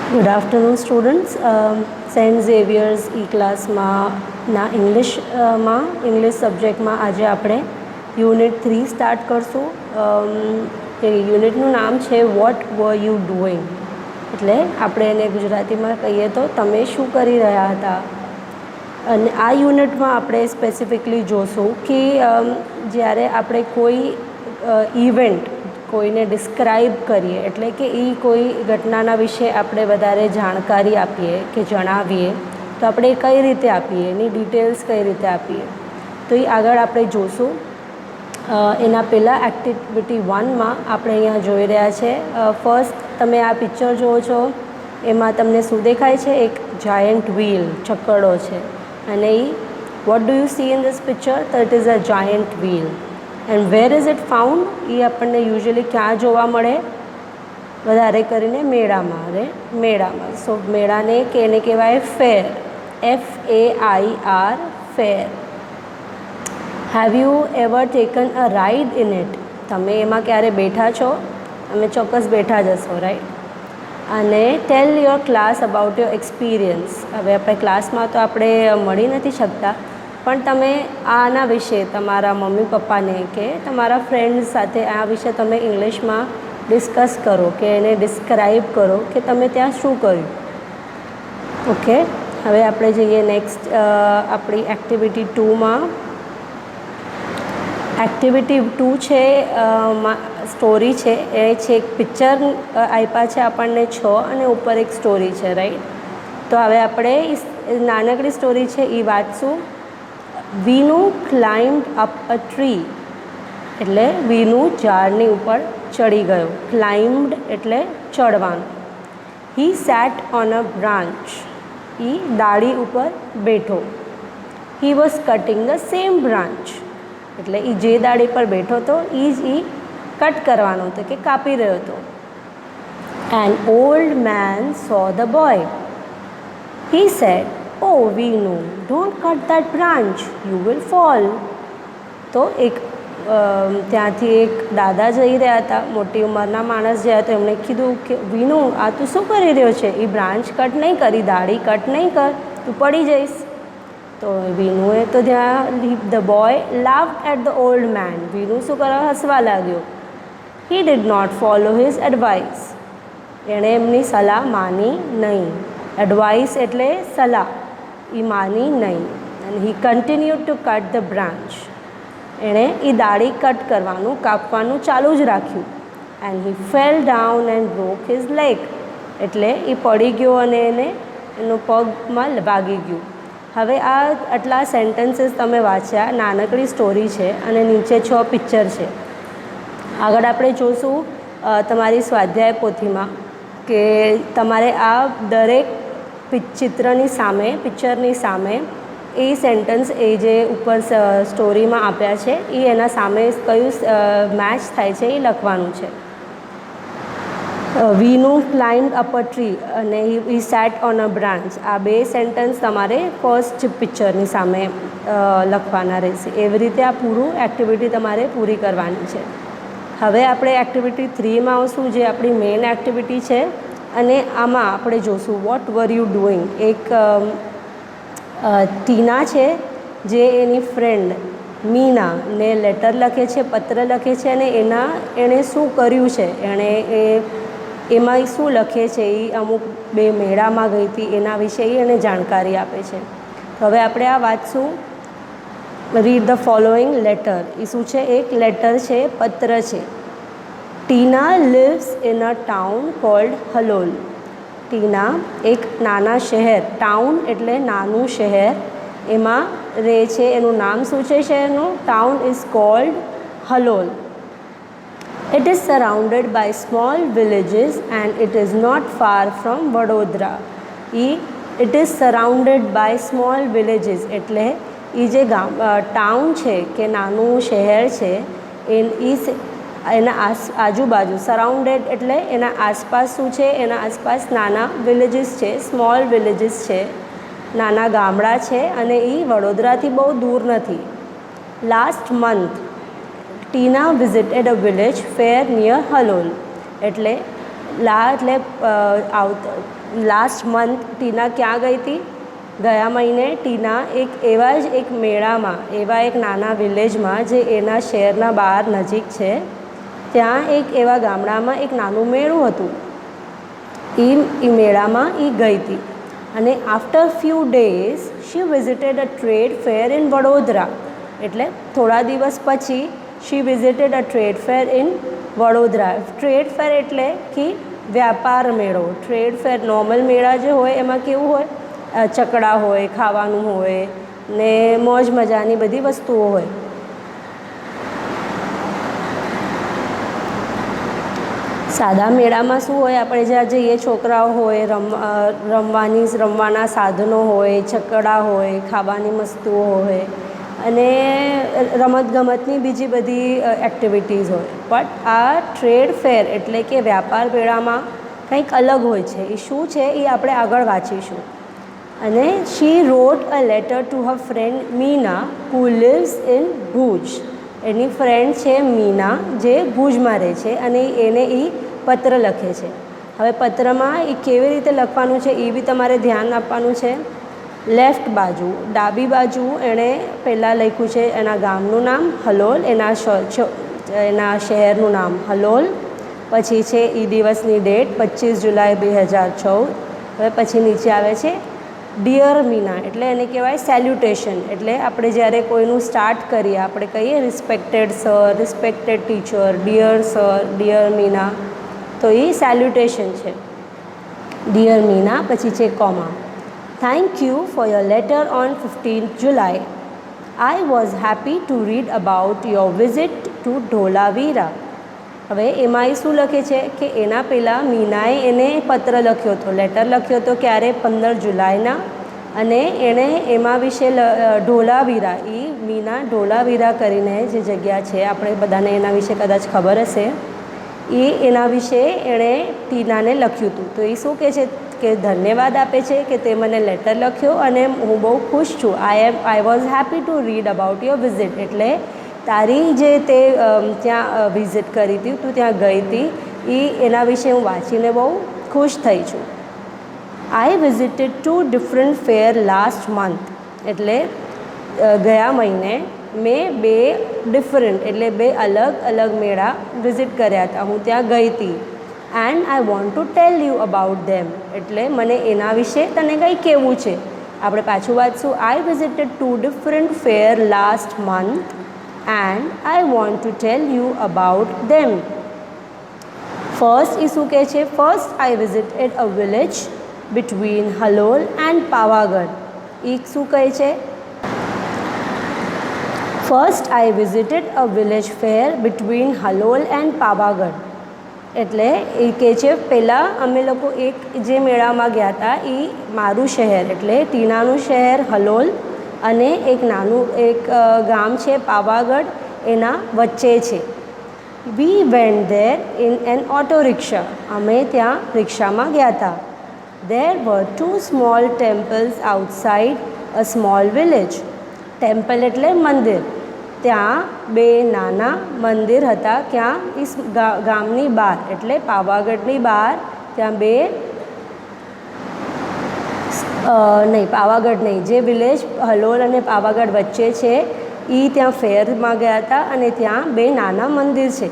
Good afternoon, students. St. Xavier's E-ક્લાસમાં English સબ્જેક્ટમાં આજે આપણે યુનિટ 3 સ્ટાર્ટ કરશું. એ યુનિટનું નામ છે વોટ વર યુ ડુઈંગ, એટલે આપણે એને ગુજરાતીમાં કહીએ તો તમે શું કરી રહ્યા હતા. અને આ યુનિટમાં આપણે સ્પેસિફિકલી જોશું કે જ્યારે આપણે કોઈ ઇવેન્ટ કોઈને ડિસ્ક્રાઈબ કરીએ, એટલે કે એ કોઈ ઘટનાના વિશે આપણે વધારે જાણકારી આપીએ કે જણાવીએ, તો આપણે કઈ રીતે આપીએ, એની ડિટેલ્સ કઈ રીતે આપીએ, તો એ આગળ આપણે જોશું. એના પહેલાં એક્ટિવિટી 1માં આપણે અહીંયા જોઈ રહ્યા છે. ફર્સ્ટ તમે આ પિક્ચર જુઓ છો, એમાં તમને શું દેખાય છે? એક જાયન્ટ વ્હીલ, ચક્કડો છે. અને એ what do you see in this picture? તો it is a giant wheel. And where is it found? એ આપણને યુઝ્યુઅલી ક્યાં જોવા મળે? વધારે કરીને મેળામાં. સો મેળાને કે એને કહેવાય ફેર, FAIR, fair. Have you ever taken a ride in it? તમે એમાં ક્યારે બેઠા છો? તમે ચોક્કસ બેઠા જ હશો, રાઈટ? અને ટેલ your class about your experience. હવે આપણે ક્લાસમાં તો આપણે મળી નથી શકતા, પણ તમે આના વિશે તમારા મમ્મી પપ્પાને કે તમારા ફ્રેન્ડ્સ સાથે આ વિશે તમે ઇંગ્લિશમાં ડિસ્કસ કરો, કે એને ડિસ્ક્રાઈબ કરો કે તમે ત્યાં શું કર્યું. ઓકે, હવે આપણે જઈએ નેક્સ્ટ આપણી એક્ટિવિટી 2માં. એક્ટિવિટી 2 છે સ્ટોરી છે. એ છે એક પિક્ચર આપ્યા છે આપણને 6 અને ઉપર એક સ્ટોરી છે, રાઈટ? તો હવે આપણે નાનકડી સ્ટોરી છે એ વાંચશું. Vinu climbed up a tree, એટલે વીનુ ઝાડની ઉપર ચડી ગયો. ક્લાઇમ્ડ એટલે ચડવાનું. He sat on a branch, એ ડાળી ઉપર બેઠો. He was cutting the same branch, એટલે એ જે ડાળી પર બેઠો હતો એ જ કટ કરવાનો હતો, કે કાપી રહ્યો હતો. An old man so the boy. He said, "Oh Veenu, don't cut that branch, you will fall." તો ત્યાંથી એક દાદા જઈ રહ્યા હતા, મોટી ઉંમરના માણસ જે હતા, એમણે કીધું કે વીનુ, આ તું શું કરી રહ્યો છે? એ બ્રાન્ચ કટ નહીં કરી, દાઢી કટ નહીં કર, તું પડી જઈશ. તો વીનુએ તો the boy laughed at the old man. Vinu શું કરવા? હસવા લાગ્યો. He did not follow his advice. એણે એમની સલાહ માની નહીં. એડવાઇસ એટલે સલાહ, એ માની નહીં. And he continued to cut the branch. એણે એ ડાળી કટ કરવાનું, કાપવાનું ચાલુ જ રાખ્યું. And he fell down and broke his leg. એટલે એ પડી ગયો અને એનો પગમાં વાગી ગયું. હવે આટલા સેન્ટેન્સીસ તમે વાંચ્યા. નાનકડી સ્ટોરી છે અને નીચે 6 પિક્ચર છે. આગળ આપણે જોશું તમારી સ્વાધ્યાય પોથીમાં કે તમારે આ દરેક પિક્ચરની સામે એ સેન્ટન્સ, એ જે ઉપર સ્ટોરીમાં આપ્યા છે, એ એના સામે કયું મેચ થાય છે એ લખવાનું છે. વીનુ ક્લાઇમ્ડ અપ અ ટ્રી અને હી સેટ ઓન અ બ્રાન્ચ. આ બે સેન્ટન્સ તમારે ફર્સ્ટ પિક્ચરની સામે લખવાના રહેશે. એવી રીતે આ પૂરું એક્ટિવિટી તમારે પૂરી કરવાની છે. હવે આપણે એક્ટિવિટી 3માં આવશું, જે આપણી મેઇન એક્ટિવિટી છે. અને આમાં આપણે જોશું વોટ વર યુ ડુઈંગ. એક ટીના છે, જે એની ફ્રેન્ડ મીનાને લેટર લખે છે, પત્ર લખે છે, અને એણે શું કર્યું છે, એમાં શું લખે છે, એ અમુક બે મેળામાં ગઈ હતી એના વિશે એને જાણકારી આપે છે. હવે આપણે આ વાંચશું. Read the following letter. એ શું છે? એક લેટર છે, પત્ર છે. Tina lives in a town called Halol. Tina એક નાના શહેર, ટાઉન એટલે નાનું શહેર, એમાં રહે છે. એનું નામ શું છે શહેરનું? Town is called Halol. It is surrounded by small villages and it is not far from Vadodara. It is surrounded by small villages, એટલે એ જે ટાઉન છે કે નાનું શહેર છે, એના આજુબાજુ, સરાઉન્ડેડ એટલે એના આસપાસ શું છે? એના આસપાસ નાના વિલેજીસ છે, સ્મોલ વિલેજીસ છે, નાના ગામડા છે, અને એ વડોદરાથી બહુ દૂર નથી. Last month Tina visited a village fair near Halol. એટલે એટલે લાસ્ટ મંથ ટીના ક્યાં ગઈ હતી? ગયા મહિને ટીના એવા જ એક મેળામાં, એવા એક નાના વિલેજમાં જે એના શહેરના બહાર નજીક છે, ત્યાં એવા ગામડામાં એક નાનું મેળું હતું. એ મેળામાં એ ગઈ હતી અને after few days she visited a trade fair in Vadodara. એટલે થોડા દિવસ પછી she visited a trade fair in Vadodara. Trade fair એટલે કે વ્યાપાર મેળો. ટ્રેડ ફેર નોર્મલ મેળા જે હોય એમાં કેવું હોય, ચકડા હોય, ખાવાનું હોય ને મોજ મજાની બધી વસ્તુઓ હોય. સાદા મેળામાં શું હોય, આપણે જ્યાં જઈએ છોકરાઓ હોય, રમવાના સાધનો હોય, ચકડા હોય, ખાવાની વસ્તુઓ હોય અને રમતગમતની બીજી બધી એક્ટિવિટીઝ હોય. બટ આ ટ્રેડ ફેર એટલે કે વ્યાપાર મેળામાં કંઈક અલગ હોય છે. એ શું છે એ આપણે આગળ વાંચીશું. અને she wrote a letter to her friend Meena who lives in Bhuj. એની ફ્રેન્ડ છે મીના જે ભુજમાં રહે છે અને એને એ પત્ર લખે છે. હવે પત્રમાં એ કેવી રીતે લખવાનું છે એ બી તમારે ધ્યાન આપવાનું છે. લેફ્ટ બાજુ, ડાબી બાજુ એણે પહેલાં લખ્યું છે એના ગામનું નામ હલોલ, એના શહેરનું નામ હલોલ, પછી છે એ દિવસની ડેટ 25 જુલાઈ 2014. હવે પછી નીચે આવે છે ડિયર મીના, એટલે એને કહેવાય સેલ્યુટેશન. એટલે આપણે જ્યારે કોઈનું સ્ટાર્ટ કરીએ, આપણે કહીએ respected sir, respected teacher, dear sir, dear Meena, તો એ સેલ્યુટેશન છે. ડિયર મીના, પછી છે comma. Thank you for your letter on 15th July. I was happy to read about your visit to Dholavira. હવે એમાં એ શું લખે છે કે એના પહેલાં મીનાએ એને પત્ર લખ્યો હતો, લેટર લખ્યો હતો ક્યારે? 15 જુલાઈના. અને એણે એમાં વિશે ઢોલાવીરા, એ મીના ઢોલાવીરા કરીને જે જગ્યા છે, આપણે બધાને એના વિશે કદાચ ખબર હશે, એના વિશે એણે ટીનાને લખ્યું હતું. તો એ શું કહે છે કે ધન્યવાદ આપે છે કે તે મને લેટર લખ્યો અને હું બહુ ખુશ છું. આઈ was happy to read about your visit. એટલે તારી જે તે ત્યાં વિઝિટ કરી હતી, તું ત્યાં ગઈ હતી, એના વિશે હું વાંચીને બહુ ખુશ થઈ છું. આઈ visited 2 different fair last month. એટલે ગયા મહિને મેં 2 ડિફરન્ટ એટલે 2 અલગ અલગ મેળા વિઝિટ કર્યા હતા, હું ત્યાં ગઈ હતી. And I want to tell you about ધેમ. એટલે મને એના વિશે તને કંઈ કહેવું છે. આપણે પાછું વાંચશું. I visited 2 different fair last month and I want to tell you about them. First એ શું કહે છે? First I visited a village between Halol and Pavagadh. એ શું કહે છે? First I visited a village fair between Halol and Pavagadh. એટલે એ કહે છે પહેલાં અમે લોકો એક જે મેળામાં ગયા હતા એ મારું શહેર એટલે ટીનાનું શહેર હલોલ અને એક ગામ છે પાવાગઢ, એના વચ્ચે છે. We went there in an auto rickshaw. અમે ત્યાં રિક્ષામાં ગયા હતા. There were 2 small temples outside a small village. Temple એટલે મંદિર. ત્યાં 2 નાના મંદિર હતા. ક્યાં? ગામની બહાર એટલે પાવાગઢની બહાર. ત્યાં 2 નહીં, પાવાગઢ નહીં, જે વિલેજ હલોલ અને પાવાગઢ વચ્ચે છે એ ત્યાં ફેરમાં ગયા હતા અને ત્યાં 2 નાના મંદિર છે.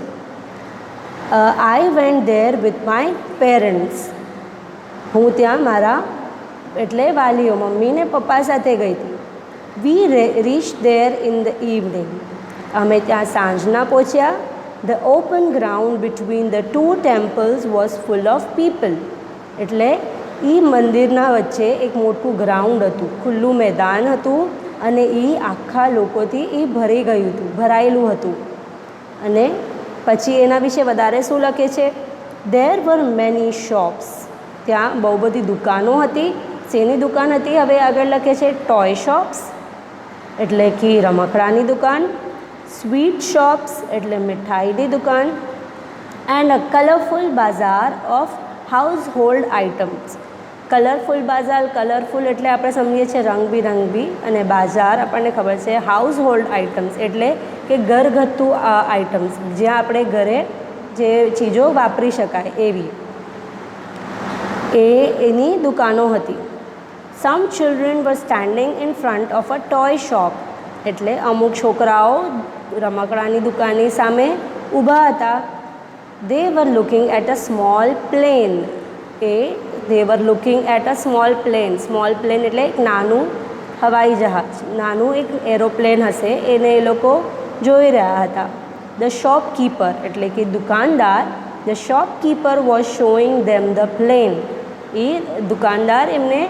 I went there with my parents. હું ત્યાં મારા એટલે વાલીઓ મમ્મી ને પપ્પા સાથે ગઈ હતી. We reach there in the evening. અમે ત્યાં સાંજના પહોંચ્યા. The open ground between the 2 temples was full of people. એટલે એ મંદિરના વચ્ચે એક મોટું ગ્રાઉન્ડ હતું, ખુલ્લું મેદાન હતું અને એ આખા લોકોથી એ ભરી ગયું હતું, ભરાયેલું હતું. અને પછી એના વિશે વધારે શું લખે છે? There were many shops. ત્યાં બહુ બધી દુકાનો હતી. શેની દુકાન હતી? હવે આગળ લખે છે ટોય શોપ્સ એટલે કે રમકડાની દુકાન, સ્વીટ શોપ્સ એટલે મીઠાઈની દુકાન, and a colourful Bazar of household items. Colourful Bazar, colourful એટલે આપણે સમજીએ છીએ રંગબેરંગી, અને બાજાર આપણને ખબર છે હાઉસહોલ્ડ આઇટમ્સ એટલે કે ઘરગથ્થુ આઇટમ્સ, જ્યાં આપણે ઘરે જે ચીજો વાપરી શકાય એવી. એની દુકાનો હતી. Some children were standing in front of a toy shop, એટલે અમુક છોકરાઓ રમકડાની દુકાનની સામે ઊભા હતા. They were looking at a small plane. They were looking at a small plane. Small plane એટલે એક નાનું હવાઈ જહાજ, નાનું એક એરોપ્લેન હશે, એને એ લોકો જોઈ રહ્યા હતા. ધ શોપકીપર એટલે કે દુકાનદાર, the shopkeeper was showing them the plane. એ દુકાનદાર એમને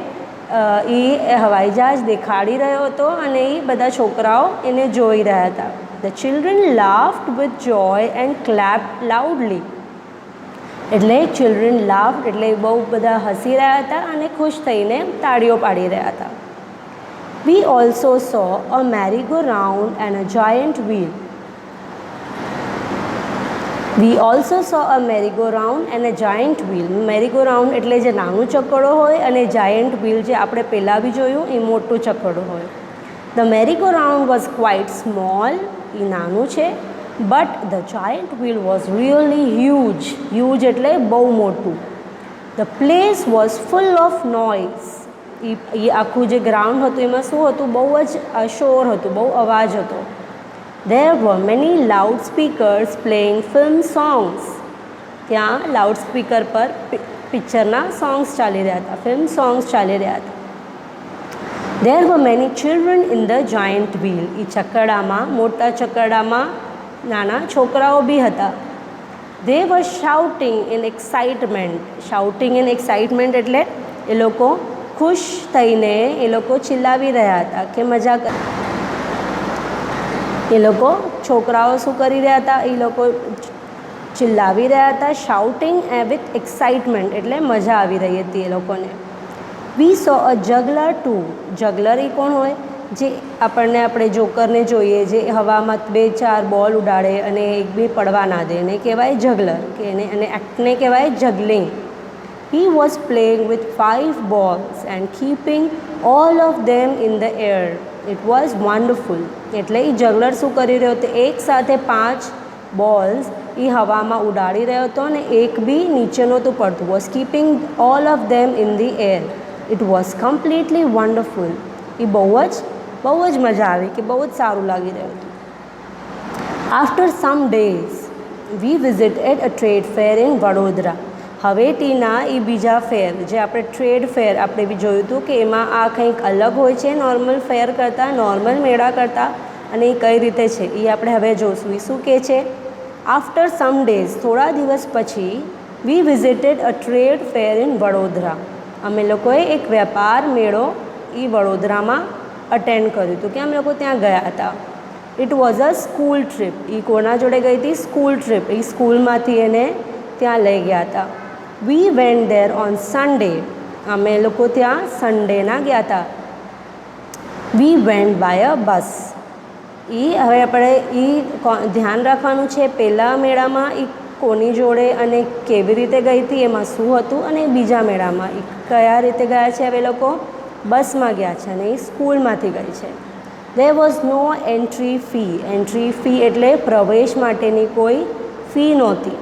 એ હવાઈ જહાજ દેખાડી રહ્યો હતો અને એ બધા છોકરાઓ એને જોઈ રહ્યા હતા. The children laughed with Joy and ક્લેપ્ડ loudly. એટલે ચિલ્ડ્રન લાફ્ડ એટલે બહુ બધા હસી રહ્યા હતા અને ખુશ થઈને તાળીઓ પાડી રહ્યા હતા. We also saw a merry go round and a giant wheel. We also saw a merry go round and a giant wheel. Merry go round એટલે જે નાનું ચકડો હોય અને જાયન્ટ વ્હીલ જે આપણે પહેલાં બી જોયું એ મોટું ચકડો હોય. The merry go round was quite small. એ નાનું છે. But the giant wheel was really huge. Huge એટલે બહુ મોટું. The place was full of noise. એ આખું જે ગ્રાઉન્ડ હતું એમાં શું હતું, બહુ જ શોર હતું, બહુ અવાજ હતો. There were many loudspeakers playing film songs. ત્યાં લાઉડસ્પીકર પર પિક્ચરના સોંગ્સ ચાલી રહ્યા હતા, ફિલ્મ સોંગ્સ ચાલી રહ્યા હતા. There were many children in the giant wheel. એ ચકડામાં, મોટા ચકડામાં નાના છોકરાઓ બી હતા. They were shouting in excitement. Shouting in excitement એટલે એ લોકો ખુશ થઈને એ લોકો ચિલ્લાવી રહ્યા હતા કે મજા એ લોકો છોકરાઓ શું કરી રહ્યા હતા, એ લોકો ચિલ્લાવી રહ્યા હતા. શાઉટિંગ વિથ એક્સાઇટમેન્ટ એટલે મજા આવી રહી હતી એ લોકોને. વી સો અ જગલર ટુ. જગલર એ કોણ હોય, જે આપણે જોકરને જોઈએ, જે હવામાં 2-4 બોલ ઉડાડે અને એક બી પડવા ના દે, એને કહેવાય જગલર, કે એને એક્ટને કહેવાય જગલિંગ. He was playing with 5 balls and keeping all of them in the air. It was wonderful. એટલે એ જગલર શું કરી રહ્યો હતો, એક સાથે 5 બોલ્સ એ હવામાં ઉડાડી રહ્યો હતો અને એક બી નીચે નહોતું પડતું. was keeping all of them in the air. It was completely wonderful. એ બહુ જ મજા આવી, કે બહુ જ સારું લાગી રહ્યું હતું. After some days we visited a trade fair in Vadodara. હવે ટીના એ બીજા ફેર, જે આપણે ટ્રેડ ફેર આપણે બી જોયું હતું કે એમાં આ કંઈક અલગ હોય છે નોર્મલ ફેર કરતાં, નોર્મલ મેળા કરતાં, અને એ કઈ રીતે છે એ આપણે હવે જોઈશું. એ શું કહે છે, આફ્ટર સમ ડેઝ થોડા દિવસ પછી વી visited a trade fair in Vadodara. અમે લોકોએ એક વેપાર મેળો એ વડોદરામાં અટેન્ડ કર્યું હતું, કે અમે લોકો ત્યાં ગયા હતા. It was a school trip. એ કોના જોડે ગઈ હતી, સ્કૂલ ટ્રીપ. એ સ્કૂલમાંથી એને ત્યાં લઈ ગયા હતા. We went there on Sunday. અમે લોકો ત્યાં સન્ડેના ગયા હતા. વી વેન્ટ બાય અ બસ. હવે આપણે ધ્યાન રાખવાનું છે, પહેલાં મેળામાં એ કોની જોડે અને કેવી રીતે ગઈ હતી, એમાં શું હતું, અને બીજા મેળામાં એ કયા રીતે ગયા છે. હવે લોકો બસમાં ગયા છે અને એ સ્કૂલમાંથી ગઈ છે. There was no entry fee. Entry fee એટલે પ્રવેશ માટેની કોઈ ફી નહોતી.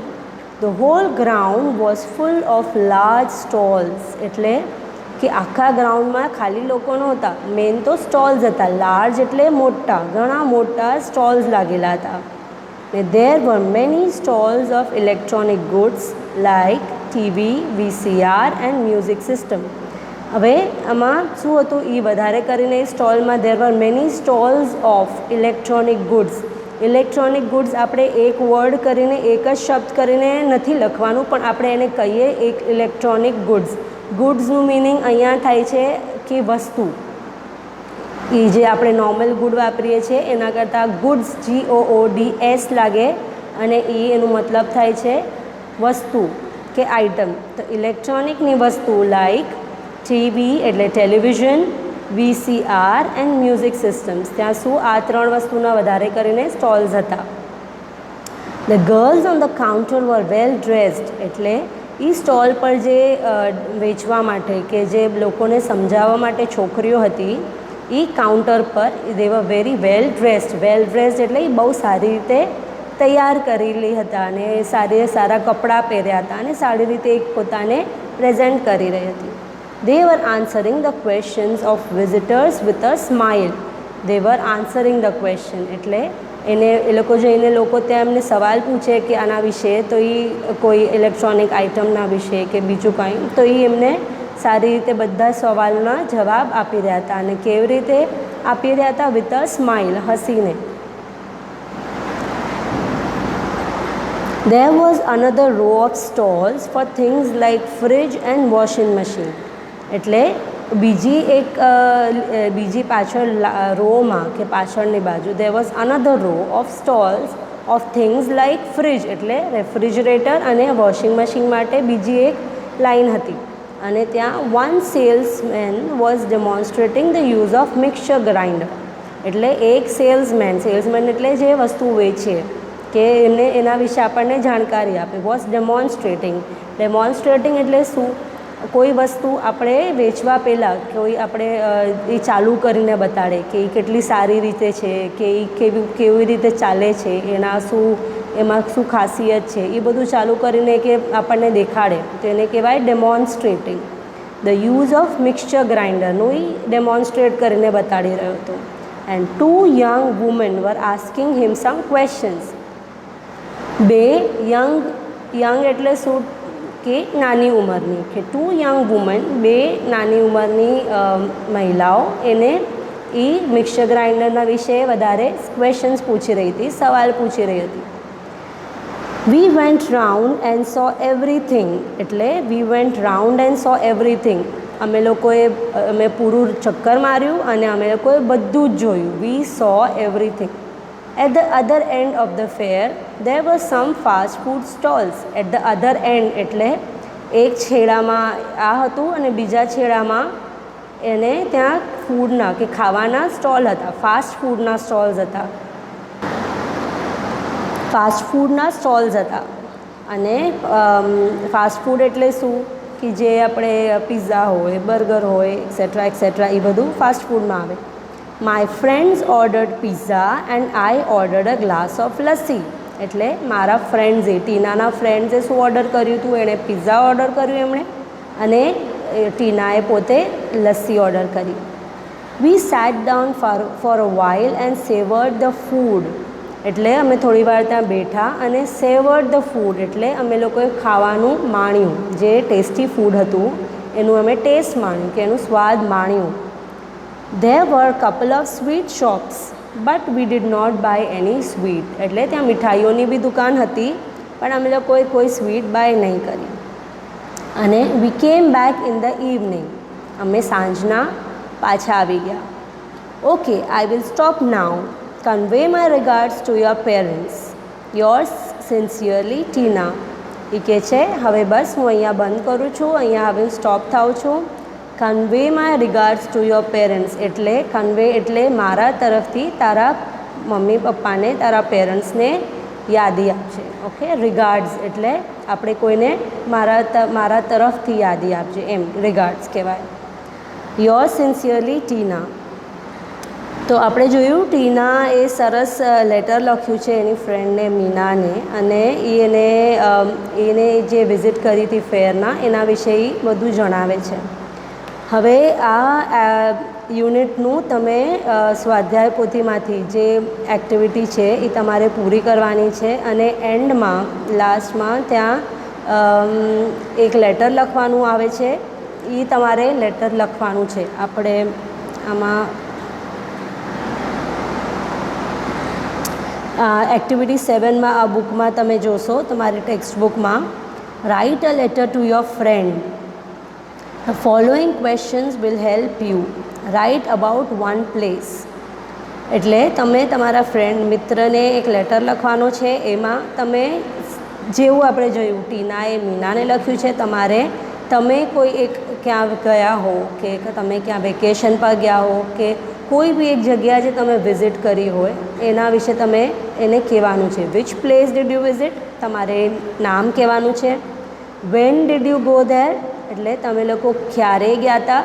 The whole ground was full of large stalls. એટલે કે આખા ગ્રાઉન્ડમાં ખાલી લોકો નહોતા, મેઇન તો સ્ટોલ્સ હતા. લાર્જ એટલે મોટા, ઘણા મોટા સ્ટોલ્સ લાગેલા હતા. There were many stalls of electronic goods like TV, VCR and music system. હવે આમાં શું હતું, એ વધારે કરીને સ્ટોલમાં there were many stalls of electronic goods. Electronic goods આપણે એક વર્ડ કરીને, એક જ શબ્દ કરીને નથી લખવાનું, પણ આપણે એને કહીએ એક ઇલેક્ટ્રોનિક ગુડ્સ. ગુડ્સનું મિનિંગ અહીંયા થાય છે કે વસ્તુ. એ જે આપણે નોર્મલ ગુડ વાપરીએ છીએ એના કરતાં ગુડ્સ GOODS લાગે, અને એનું મતલબ થાય છે વસ્તુ કે આઇટમ. તો ઇલેક્ટ્રોનિકની વસ્તુ લાઈક ટીવી એટલે television, VCR and music systems. ત્યાં શું આ 3 વસ્તુના વધારે કરીને સ્ટોલ્સ હતા. The girls on the counter were well dressed. એટલે એ સ્ટોલ પર જે વેચવા માટે કે જે લોકોને સમજાવવા માટે છોકરીઓ હતી, એ કાઉન્ટર પર they were very well dressed. Well dressed એટલે એ બહુ સારી રીતે તૈયાર કરેલી હતા અને સારા કપડાં પહેર્યા હતા અને સારી રીતે એક પોતાને પ્રેઝન્ટ કરી રહી હતી. They were answering the questions of visitors with a smile. They were answering the question. એટલે એ લોકો જઈને લોકો ત્યાં એમને સવાલ પૂછે કે આના વિશે, તો એ કોઈ ઇલેક્ટ્રોનિક આઇટમના વિશે કે બીજું કંઈ, તો એ એમને સારી રીતે બધા સવાલના જવાબ આપી રહ્યા હતા. અને કેવી રીતે આપી રહ્યા હતા? વિથ અ સ્માઇલ, હસીને. There was another row of stalls for things like fridge and washing machine. એટલે બીજી પાછળ રોમાં કે પાછળની બાજુ there was another row of stalls of things like fridge એટલે રેફ્રિજરેટર અને વોશિંગ મશીન માટે બીજી એક લાઈન હતી. અને ત્યાં one salesman was demonstrating the use of mixture grinder. એટલે એક સેલ્સમેન એટલે જે વસ્તુ વેચે કે એના વિશે આપણને જાણકારી આપે. વોઝ ડેમોન્સ્ટ્રેટિંગ એટલે શું? કોઈ વસ્તુ આપણે વેચવા પહેલાં આપણે એ ચાલુ કરીને બતાડે કે એ કેટલી સારી રીતે છે, કે એ કેવી રીતે ચાલે છે, એમાં શું ખાસિયત છે, એ બધું ચાલુ કરીને કે આપણને દેખાડે, તો એને કહેવાય demonstrating. The use of mixture ગ્રાઇન્ડરનું એ ડેમોન્સ્ટ્રેટ કરીને બતાડી રહ્યો હતો. And 2 young women were asking him some questions. 2 young એટલે શું? કે નાની ઉંમરની, કે 2 young women, 2 નાની ઉંમરની મહિલાઓ એને એ મિક્સર ગ્રાઇન્ડરના વિશે વધારે ક્વેશ્ચન્સ પૂછી રહી હતી, સવાલ પૂછી રહી હતી. We went round and saw everything એટલે we went round and saw everything અમે પૂરું ચક્કર માર્યું અને અમે લોકોએ બધું જ જોયું. We saw everything. At the other end of the fair, there were some fast food stalls. At the other end એટલે એક છેડામાં આ હતું અને બીજા છેડામાં એને ત્યાં ફૂડના કે ખાવાના સ્ટોલ હતા, ફાસ્ટ ફૂડના સ્ટોલ્સ હતા. અને ફાસ્ટ ફૂડ એટલે શું? કે જે આપણે પિઝા હોય, બર્ગર હોય, એક્સેટ્રા એ બધું ફાસ્ટ ફૂડમાં આવે. My friends ordered pizza and I ordered a glass of lassi. એટલે મારા ફ્રેન્ડ્સે, ટીનાના ફ્રેન્ડ્સે શું ઓર્ડર કર્યું હતું? એણે પિઝા ઓર્ડર કર્યું એમણે, અને ટીનાએ પોતે લસ્સી ઓર્ડર કરી. We sat down for a while and savored the food. એટલે અમે થોડી વાર ત્યાં બેઠા અને savored the food એટલે અમે લોકોએ ખાવાનું માણ્યું. જે ટેસ્ટી ફૂડ હતું એનું અમે ટેસ્ટ માણ્યું, કે એનું સ્વાદ માણ્યું. There were a couple of sweet shops, but we did not buy any sweet. એટલે ત્યાં મીઠાઈઓની બી દુકાન હતી, પણ અમે લોકોએ કોઈ સ્વીટ બાય નહીં કરી. અને we came back in the evening. અમે સાંજના પાછા આવી ગયા. Okay, I will stop now. Convey my regards to your parents. Yours sincerely, Tina. એ કહે છે હવે બસ હું અહીંયા બંધ કરું છું, અહીંયા હવે સ્ટોપ થાઉં છું. Convey my regards to your parents એટલે કન્વે એટલે મારા તરફથી તારા મમ્મી પપ્પાને, તારા પેરેન્ટ્સને યાદી આપજે. ઓકે, રિગાર્ડ્સ એટલે આપણે કોઈને મારા તરફથી યાદી આપજે, એમ રિગાર્ડ્સ કહેવાય. યોર સિન્સિયરલી ટીના. તો આપણે જોયું ટીના એ સરસ લેટર લખ્યું છે એની ફ્રેન્ડને મીનાને, અને એને જે વિઝિટ કરી હતી ફેરના એના વિશે બધું જણાવે છે. હવે આ યુનિટનું તમે સ્વાધ્યાય પોથીમાંથી જે એક્ટિવિટી છે એ તમારે પૂરી કરવાની છે, અને એન્ડમાં લાસ્ટમાં ત્યાં એક લેટર લખવાનું આવે છે. એ તમારે લેટર લખવાનું છે. આપણે આમાં એક્ટિવિટી 7માં આ બુકમાં તમે જોશો, તમારી ટેક્સ્ટ બુકમાં, write a letter to your friend. The following questions will help you. Write about one place. એટલે તમે તમારા ફ્રેન્ડ મિત્રને એક લેટર લખવાનો છે. એમાં તમે જેવું આપણે જોયું ટીનાએ મીનાને લખ્યું છે, તમે કોઈ એક ક્યાં ગયા હો, કે તમે ક્યાં વેકેશન પર ગયા હો, કે કોઈ બી એક જગ્યા જે તમે વિઝિટ કરી હોય એના વિશે તમે એને કહેવાનું છે. Which place did you visit, તમારે નામ કહેવાનું છે. When did you go there એટલે તમે લોકો ક્યારે ગયા હતા.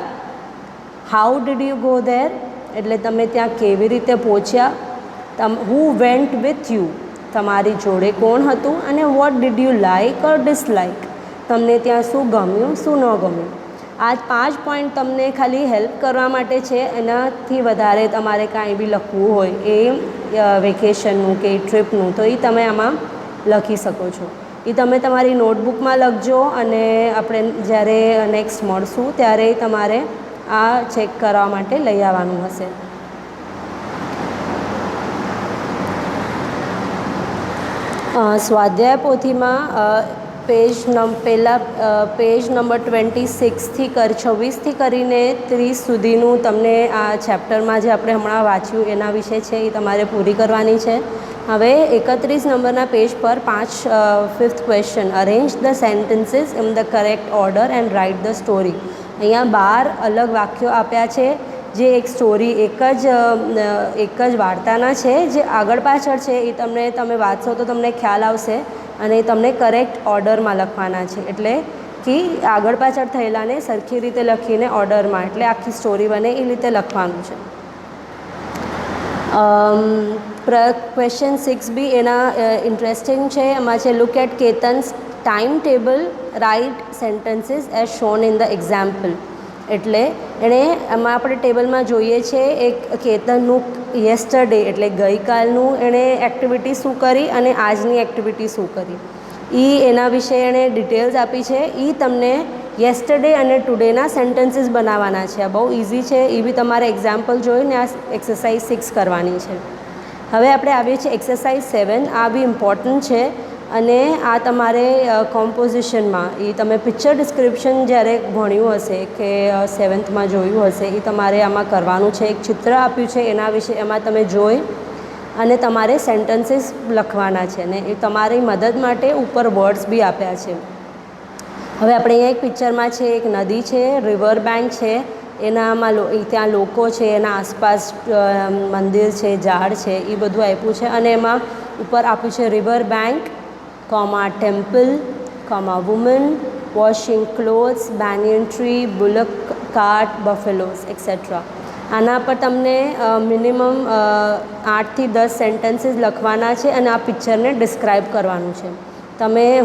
How did you go there એટલે તમે ત્યાં કેવી રીતે પહોંચ્યા. હુ વેન્ટ વિથ યુ, તમારી જોડે કોણ હતું અને what did you like or dislike, તમને ત્યાં શું ગમ્યું શું ન ગમ્યું. આ 5 પોઈન્ટ તમને ખાલી હેલ્પ કરવા માટે છે. એનાથી વધારે તમારે કાંઈ બી લખવું હોય એ વેકેશનનું કે ટ્રીપનું તો એ તમે આમાં લખી શકો છો. એ તમે તમારી નોટબુકમાં લખજો અને આપણે જ્યારે નેક્સ્ટ મળશું ત્યારે તમારે આ ચેક કરવા માટે લઈ આવવાનું હશે. સ્વાધ્યાય પોથીમાં પેજ નંબર 26થી 26થી કરીને 30 સુધીનું તમને આ ચેપ્ટરમાં જે આપણે હમણાં વાંચ્યું એના વિશે છે એ તમારે પૂરી કરવાની છે. હવે 31 નંબરના પેજ પર 5th question, arrange the sentences in the correct order and write the story. અહીંયા 12 અલગ વાક્યો આપ્યા છે જે એક સ્ટોરી એક જ વાર્તાના છે, જે આગળ પાછળ છે એ તમે વાંચશો તો તમને ખ્યાલ આવશે અને તમને કરેક્ટ ઓર્ડરમાં લખવાના છે. એટલે કે આગળ પાછળ થયેલાને સરખી રીતે લખીને ઓર્ડરમાં, એટલે આખી સ્ટોરી બને એ રીતે લખવાનું છે. ક્વેશ્ચન 6 બી એના ઇન્ટરેસ્ટિંગ છે. એમાં છે look at Ketan's time table, write sentences as shown in the example. એટલે એમાં આપણે ટેબલમાં જોઈએ છે એક કેતનનું યસ્ટરડે એટલે ગઈકાલનું એણે એક્ટિવિટી શું કરી અને આજની એક્ટિવિટી શું કરી, એના વિશે એણે ડિટેલ્સ આપી છે. તમને યસ્ટરડે અને ટુડેના સેન્ટેન્સીસ બનાવવાના છે. આ બહુ ઇઝી છે. એ બી તમારે એક્ઝામ્પલ જોઈને આ એક્સરસાઇઝ 6 કરવાની છે. હવે આપણે આવીએ છીએ એક્સરસાઇઝ 7. આ બી ઇમ્પોર્ટન્ટ છે અને આ તમારે કોમ્પોઝિશનમાં એ તમે પિક્ચર ડિસ્ક્રિપ્શન જ્યારે ભણ્યું હશે કે 7thમાં જોયું હશે એ તમારે આમાં કરવાનું છે. એક ચિત્ર આપ્યું છે એના વિશે, એમાં તમે જોઈ અને તમારે સેન્ટેન્સીસ લખવાના છે ને એ તમારી મદદ માટે ઉપર વર્ડ્સ બી આપ્યા છે. હવે આપણે અહીંયા એક પિક્ચરમાં છે, એક નદી છે, રિવર બેંક છે, એનામાં ત્યાં લોકો છે, એના આસપાસ મંદિર છે, ઝાડ છે, એ બધું આપ્યું છે અને એમાં ઉપર આપ્યું છે river bank, temple, woman, washing clothes, banyan tree, bullock cart, buffaloes etcetera. આના પર તમને મિનિમમ 8 થી 10 સેન્ટેન્સીસ લખવાના છે અને આ પિક્ચરને ડિસ્ક્રાઇબ કરવાનું છે.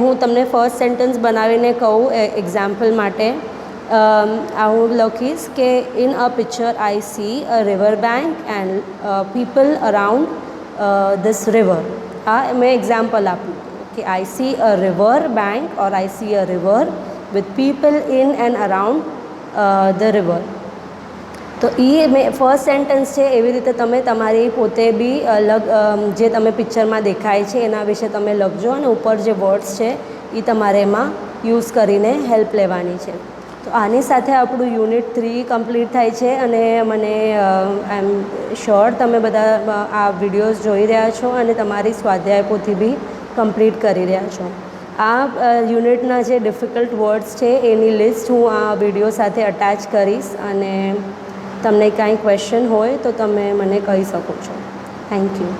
હું તમને ફર્સ્ટ સેન્ટેન્સ બનાવીને કહું એક્ઝામ્પલ માટે. હું લખીશ કે in a picture I see a river bank and people around this river. આ મેં એક્ઝામ્પલ આપ્યું કે I see a river bank or I see a river with people in and around the river. તો મેં first sentence છે. એવી રીતે તમે તમારી પોતે બી અલગ જે તમે પિક્ચરમાં દેખાય છે એના વિશે તમે લખજો અને ઉપર જે વર્ડ્સ છે એ તમારે એમાં યુઝ કરીને હેલ્પ લેવાની છે. તો આની સાથે આપણું યુનિટ 3 કમ્પ્લીટ થાય છે અને મને આઈ એમ શ્યોર તમે બધા આ વિડીયોઝ જોઈ રહ્યા છો અને તમારી સ્વાધ્યાય પોથી બી કમ્પ્લીટ કરી રહ્યા છો. આ યુનિટના જે ડિફિકલ્ટ વર્ડ્સ છે એની લિસ્ટ હું આ વિડીયો સાથે અટેચ કરીશ અને તમને કાંઈ ક્વેશ્ચન હોય તો તમે મને કહી શકો છો. Thank you.